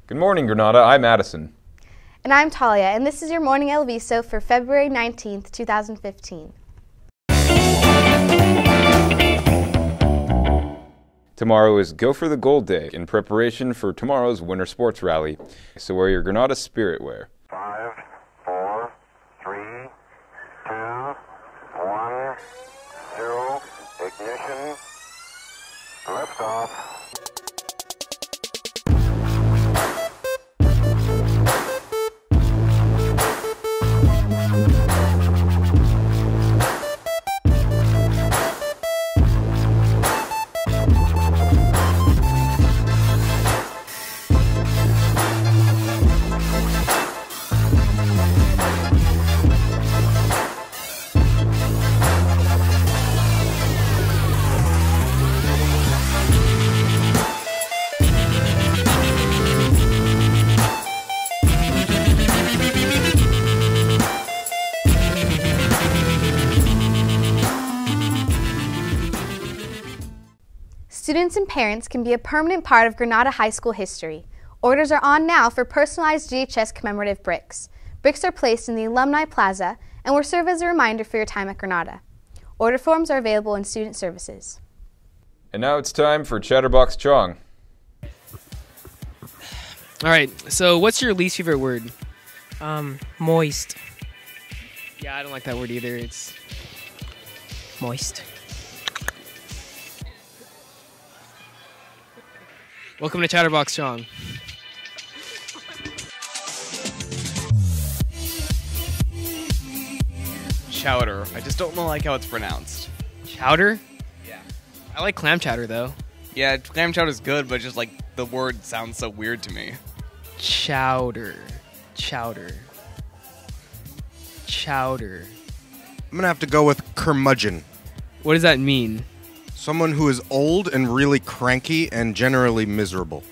Good morning, Granada. I'm Addison. And I'm Talia, and this is your Morning El Aviso for February 19th, 2015. Tomorrow is Go for the Gold Day in preparation for tomorrow's winter sports rally. So wear your Granada spirit wear. 5, 4, 3, 2, 1, 0, ignition, liftoff. Students and parents can be a permanent part of Granada High School history. Orders are on now for personalized GHS commemorative bricks. Bricks are placed in the Alumni Plaza and will serve as a reminder for your time at Granada. Order forms are available in Student Services. And now it's time for Chatterbox Chong. All right, so what's your least favorite word? Moist. Yeah, I don't like that word either. It's Moist. welcome to Chatterbox Chong. Chowder. I just don't know like how it's pronounced. Chowder? Yeah. I like clam chowder though. Yeah, clam chowder is good, but just like the word sounds so weird to me. Chowder. Chowder. Chowder. I'm gonna have to go with curmudgeon. What does that mean? Someone who is old and really cranky and generally miserable.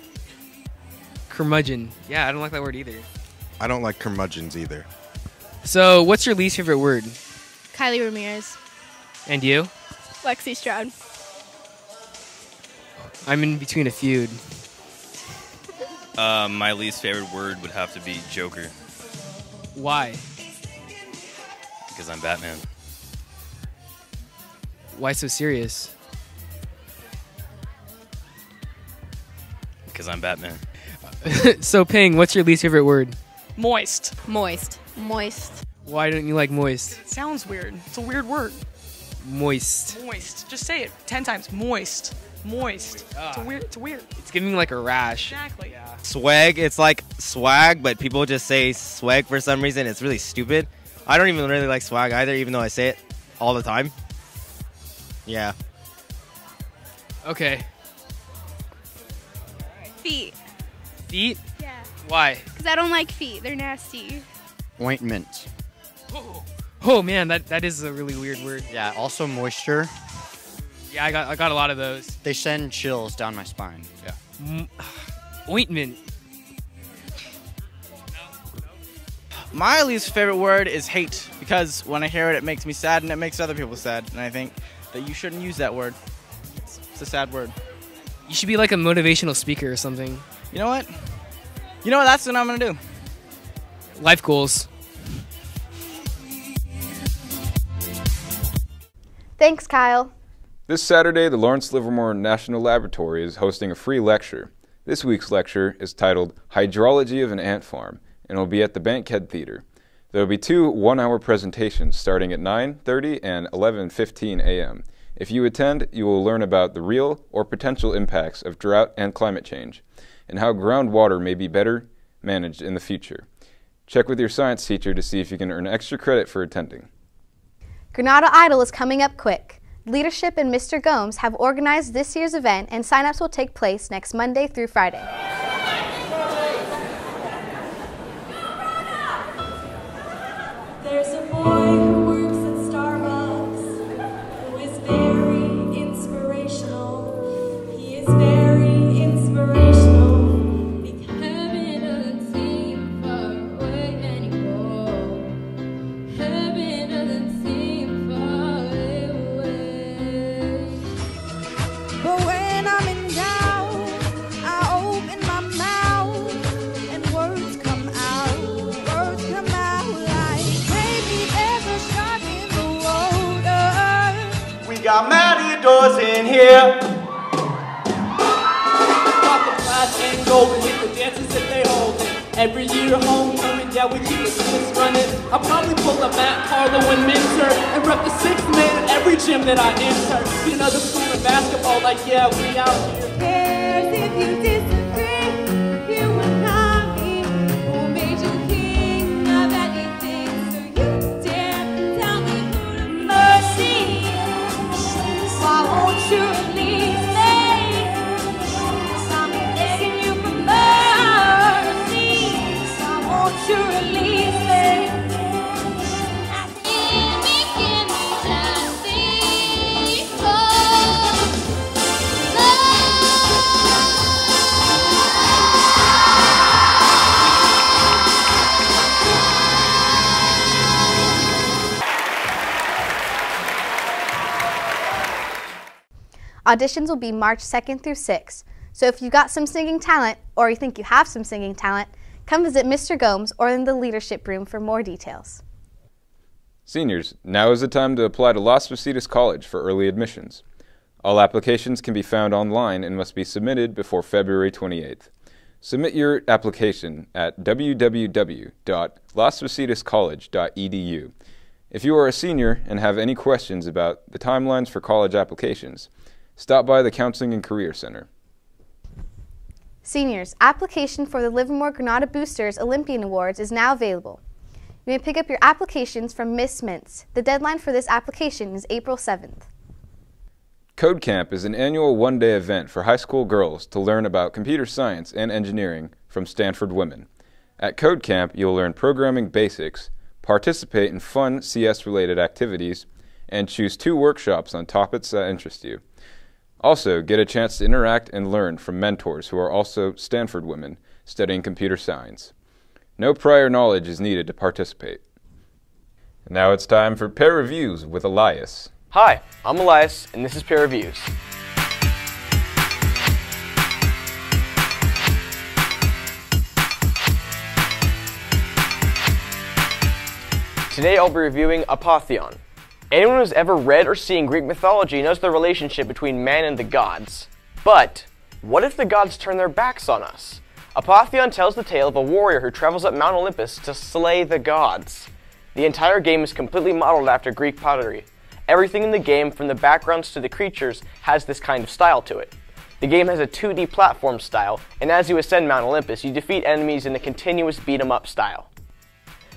Curmudgeon. Yeah, I don't like that word either. I don't like curmudgeons either. So, what's your least favorite word? Kylie Ramirez. And you? Lexi Stroud. I'm in between a feud. My least favorite word would have to be Joker, Why? because I'm Batman. Why so serious? Because I'm Batman. So, Ping, what's your least favorite word? Moist. Moist. Moist. Why don't you like moist? It sounds weird. It's a weird word. Moist. Moist. Just say it 10 times. Moist. Moist. It's weird. It's giving me like a rash. Exactly. Yeah. Swag, it's like swag, but people just say swag for some reason. It's really stupid. I don't even really like swag either, even though I say it all the time. Yeah. Okay. Feet. Feet? Yeah. Why? Because I don't like feet. They're nasty. Ointment. Oh man, that is a really weird word. Yeah, also moisture. Yeah, I got a lot of those. They send chills down my spine. Yeah. Ointment. My least favorite word is hate, because when I hear it, it makes me sad and it makes other people sad. And I think that you shouldn't use that word. It's a sad word. You should be like a motivational speaker or something. You know what? That's what I'm going to do. Life goals. Thanks, Kyle. This Saturday, the Lawrence Livermore National Laboratory is hosting a free lecture. This week's lecture is titled Hydrology of an Ant Farm, and will be at the Bankhead Theater. There will be 2 one-hour presentations starting at 9:30 and 11:15 a.m. If you attend, you will learn about the real or potential impacts of drought and climate change, and how groundwater may be better managed in the future. Check with your science teacher to see if you can earn extra credit for attending. Granada Idol is coming up quick. Leadership and Mr. Gomes have organized this year's event, and sign-ups will take place next Monday through Friday. There's a boy who works at Starbucks who is very inspirational. He is very inspirational because heaven doesn't seem far away anymore. Heaven doesn't seem far away. But when I'm in doubt, I open my I'm out of your doors in here. Got the class and golden with the dances that they hold. Every year homecoming, yeah, we keep the kids running. I'll probably pull a Matt Carlo and Minter and rep the 6th man at every gym that I enter. Be another school in basketball, like, yeah, we out here. Who cares if you disagree? You and not me. Who made you king of anything? So you dare tell me who to mercy. Why won't you release me? I'm begging you for mercy. Why won't you release me? Auditions will be March 2nd through 6th, so if you've got some singing talent, or you think you have some singing talent, come visit Mr. Gomes or in the leadership room for more details. Seniors, now is the time to apply to Las Positas College for early admissions. All applications can be found online and must be submitted before February 28th. Submit your application at www.laspositascollege.edu. If you are a senior and have any questions about the timelines for college applications, stop by the Counseling and Career Center. Seniors, application for the Livermore Granada Boosters Olympian Awards is now available. You may pick up your applications from Miss Mintz. The deadline for this application is April 7th. Code Camp is an annual one-day event for high school girls to learn about computer science and engineering from Stanford women. At Code Camp, you'll learn programming basics, participate in fun CS-related activities, and choose 2 workshops on topics that interest you. Also, get a chance to interact and learn from mentors who are also Stanford women studying computer science. No prior knowledge is needed to participate. And now it's time for Peer Reviews with Elias. Hi, I'm Elias, and this is Peer Reviews. Today I'll be reviewing Apotheon. Anyone who's ever read or seen Greek mythology knows the relationship between man and the gods. But what if the gods turn their backs on us? Apotheon tells the tale of a warrior who travels up Mount Olympus to slay the gods. The entire game is completely modeled after Greek pottery. Everything in the game, from the backgrounds to the creatures, has this kind of style to it. The game has a 2D platform style, and as you ascend Mount Olympus, you defeat enemies in a continuous beat-em-up style.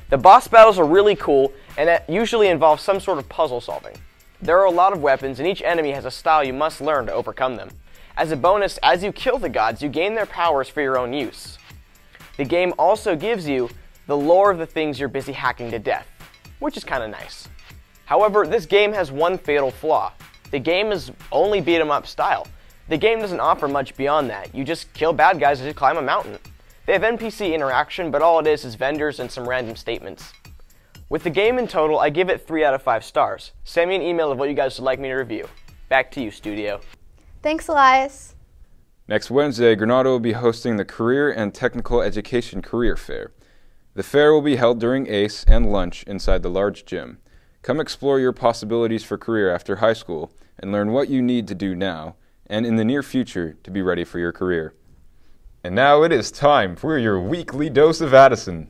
The boss battles are really cool, and it usually involves some sort of puzzle solving. There are a lot of weapons, and each enemy has a style you must learn to overcome them. As a bonus, as you kill the gods, you gain their powers for your own use. The game also gives you the lore of the things you're busy hacking to death, which is kind of nice. However, this game has one fatal flaw. The game is only beat-em-up style. The game doesn't offer much beyond that. You just kill bad guys as you climb a mountain. They have NPC interaction, but all it is vendors and some random statements. With the game in total, I give it 3 out of 5 stars. Send me an email of what you guys would like me to review. Back to you, studio. Thanks, Elias. Next Wednesday, Granada will be hosting the Career and Technical Education Career Fair. The fair will be held during ACE and lunch inside the large gym. Come explore your possibilities for career after high school and learn what you need to do now and in the near future to be ready for your career. And now it is time for your weekly dose of Addison.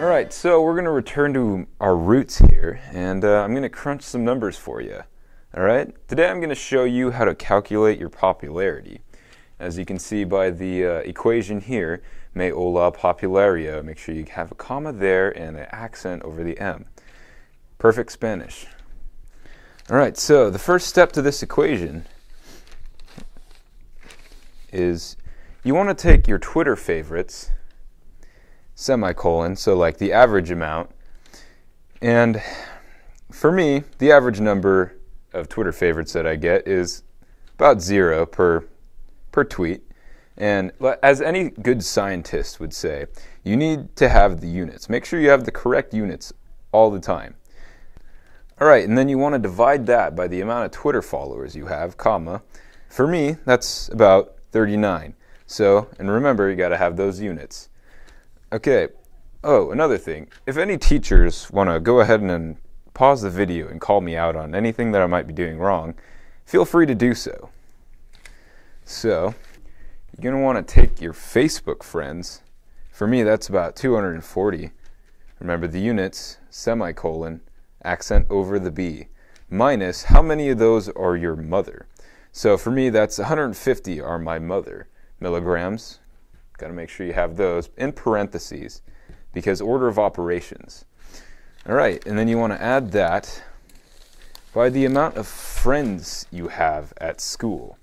Alright, so we're going to return to our roots here, and I'm going to crunch some numbers for you. Alright, today I'm going to show you how to calculate your popularity. As you can see by the equation here, me hola popularia. Make sure you have a comma there and an accent over the M. Perfect Spanish. Alright, so the first step to this equation is you want to take your Twitter favorites, semicolon, so like the average amount, and for me, the average number of Twitter favorites that I get is about 0 per tweet. And as any good scientist would say, you need to have the units. Make sure you have the correct units all the time. All right, and then you want to divide that by the amount of Twitter followers you have, comma. For me, that's about 39. So, and remember, you got to have those units. Okay. Oh, another thing. If any teachers want to go ahead and pause the video and call me out on anything that I might be doing wrong, feel free to do so. So, you're going to want to take your Facebook friends. For me, that's about 240. Remember the units, semicolon, accent over the B, minus how many of those are your mother. So for me, that's 150 are my mother. Milligrams, got to make sure you have those in parentheses because order of operations. All right, and then you want to add that by the amount of friends you have at school.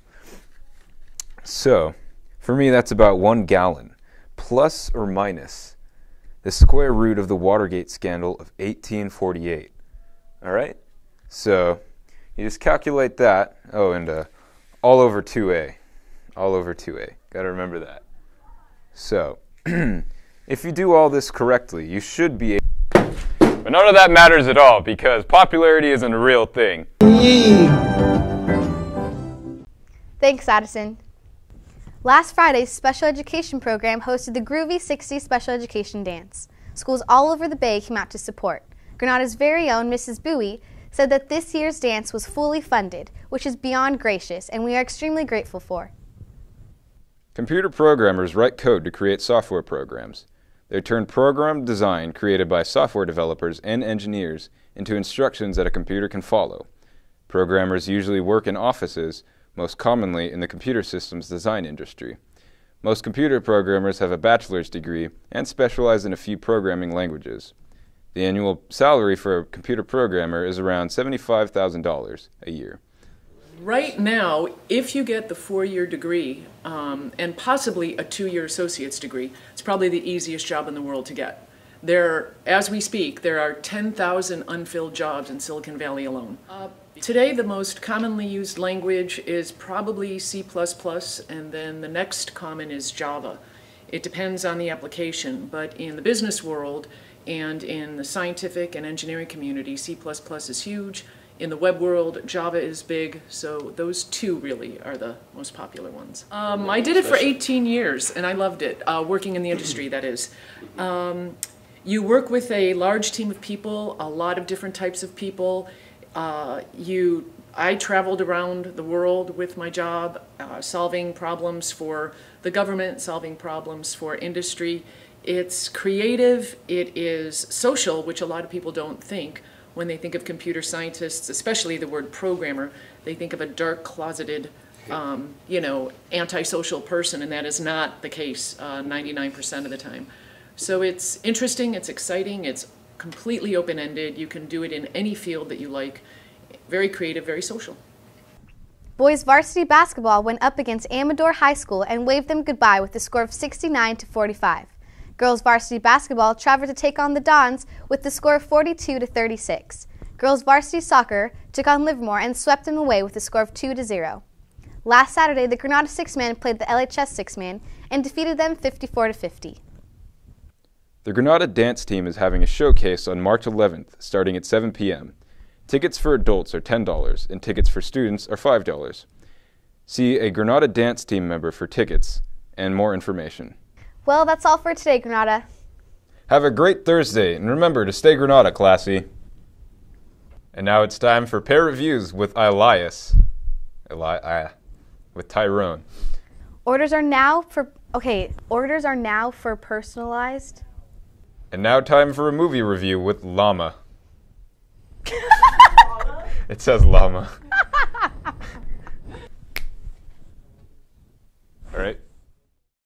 So for me, that's about 1 gallon, plus or minus the square root of the Watergate scandal of 1848. All right, so you just calculate that. Oh, and all over 2a. All over 2a. Got to remember that. So, if you do all this correctly, you should be able. But none of that matters at all because popularity isn't a real thing. Thanks, Addison. Last Friday's special education program hosted the Groovy 60s Special Education Dance. Schools all over the Bay came out to support. Granada's very own Mrs. Bowie said that this year's dance was fully funded, which is beyond gracious, and we are extremely grateful for. Computer programmers write code to create software programs. They turn program design created by software developers and engineers into instructions that a computer can follow. Programmers usually work in offices, most commonly in the computer systems design industry. Most computer programmers have a bachelor's degree and specialize in a few programming languages. The annual salary for a computer programmer is around $75,000 a year. Right now, if you get the 4-year degree and possibly a 2-year associate's degree, it's probably the easiest job in the world to get. As we speak, there are 10,000 unfilled jobs in Silicon Valley alone. Today, the most commonly used language is probably C++, and then the next common is Java. It depends on the application, but in the business world and in the scientific and engineering community, C++ is huge. In the web world, Java is big, so those two really are the most popular ones. I did it for 18 years, and I loved it, working in the industry, that is. You work with a large team of people, a lot of different types of people. I traveled around the world with my job, solving problems for the government, solving problems for industry. It's creative, it is social, which a lot of people don't think. When they think of computer scientists, especially the word programmer, they think of a dark, closeted, antisocial person, and that is not the case 99% of the time. So it's interesting, it's exciting, it's completely open-ended. You can do it in any field that you like. Very creative, very social. Boys varsity basketball went up against Amador High School and waved them goodbye with a score of 69-45. Girls varsity basketball traveled to take on the Dons with the score of 42-36. Girls varsity soccer took on Livermore and swept them away with a score of 2-0. Last Saturday, the Granada six-man played the LHS six-man and defeated them 54-50. The Granada dance team is having a showcase on March 11th, starting at 7 p.m. Tickets for adults are $10, and tickets for students are $5. See a Granada dance team member for tickets and more information. Well, that's all for today, Granada. Have a great Thursday, and remember to stay Granada, classy. And now it's time for Pair Reviews with Elias. With Tyrone. Orders are now for personalized. And now time for a movie review with Llama. It says llama.